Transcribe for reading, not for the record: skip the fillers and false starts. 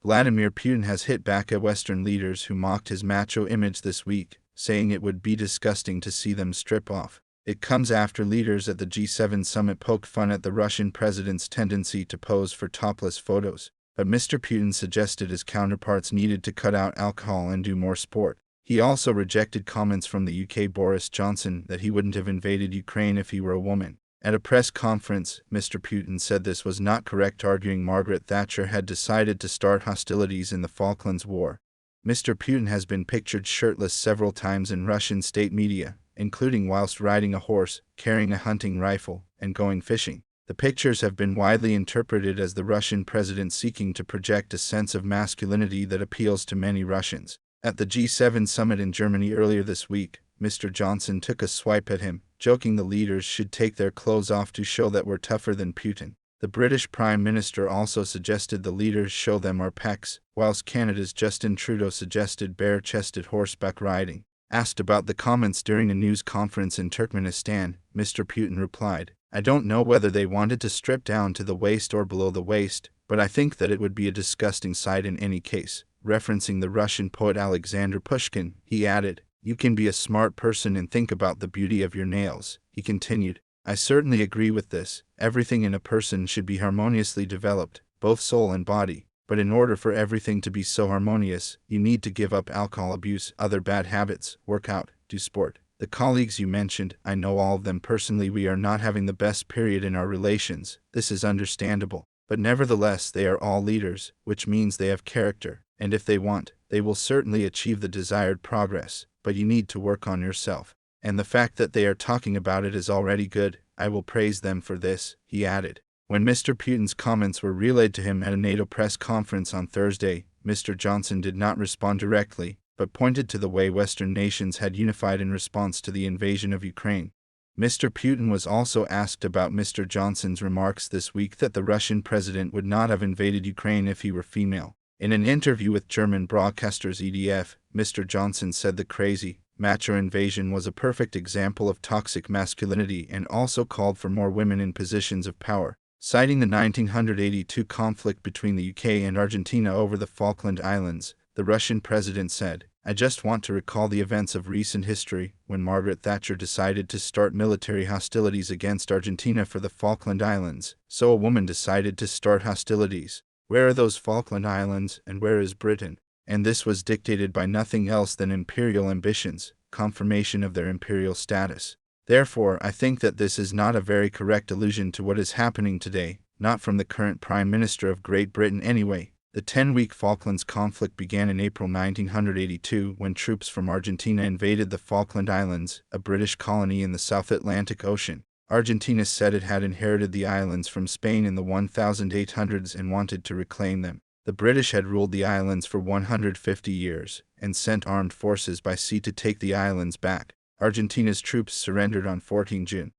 Vladimir Putin has hit back at Western leaders who mocked his macho image this week, saying it would be disgusting to see them strip off. It comes after leaders at the G7 summit poked fun at the Russian president's tendency to pose for topless photos, but Mr. Putin suggested his counterparts needed to cut out alcohol and do more sport. He also rejected comments from the UK Boris Johnson that he wouldn't have invaded Ukraine if he were a woman. At a press conference, Mr. Putin said this was not correct, arguing Margaret Thatcher had decided to start hostilities in the Falklands War. Mr. Putin has been pictured shirtless several times in Russian state media, including whilst riding a horse, carrying a hunting rifle, and going fishing. The pictures have been widely interpreted as the Russian president seeking to project a sense of masculinity that appeals to many Russians. At the G7 summit in Germany earlier this week, Mr. Johnson took a swipe at him, joking the leaders should take their clothes off to show that we're tougher than Putin. The British Prime Minister also suggested the leaders show them our pecs, whilst Canada's Justin Trudeau suggested bare-chested horseback riding. Asked about the comments during a news conference in Turkmenistan, Mr. Putin replied, "I don't know whether they wanted to strip down to the waist or below the waist, but I think that it would be a disgusting sight in any case." Referencing the Russian poet Alexander Pushkin, he added, "You can be a smart person and think about the beauty of your nails." He continued, "I certainly agree with this. Everything in a person should be harmoniously developed, both soul and body. But in order for everything to be so harmonious, you need to give up alcohol abuse, other bad habits, work out, do sport. The colleagues you mentioned, I know all of them personally. We are not having the best period in our relations. This is understandable. But nevertheless, they are all leaders, which means they have character. And if they want, they will certainly achieve the desired progress. But you need to work on yourself. And the fact that they are talking about it is already good. I will praise them for this," he added. When Mr. Putin's comments were relayed to him at a NATO press conference on Thursday, Mr. Johnson did not respond directly, but pointed to the way Western nations had unified in response to the invasion of Ukraine. Mr. Putin was also asked about Mr. Johnson's remarks this week that the Russian president would not have invaded Ukraine if he were female. In an interview with German broadcasters EDF, Mr. Johnson said the crazy, macho invasion was a perfect example of toxic masculinity and also called for more women in positions of power. Citing the 1982 conflict between the UK and Argentina over the Falkland Islands, the Russian president said, "I just want to recall the events of recent history, when Margaret Thatcher decided to start military hostilities against Argentina for the Falkland Islands, so a woman decided to start hostilities. Where are those Falkland Islands, and where is Britain?" And this was dictated by nothing else than imperial ambitions, confirmation of their imperial status. Therefore, I think that this is not a very correct allusion to what is happening today, not from the current Prime Minister of Great Britain anyway. The 10-week Falklands conflict began in April 1982 when troops from Argentina invaded the Falkland Islands, a British colony in the South Atlantic Ocean. Argentina said it had inherited the islands from Spain in the 1800s and wanted to reclaim them. The British had ruled the islands for 150 years, and sent armed forces by sea to take the islands back. Argentina's troops surrendered on 14 June.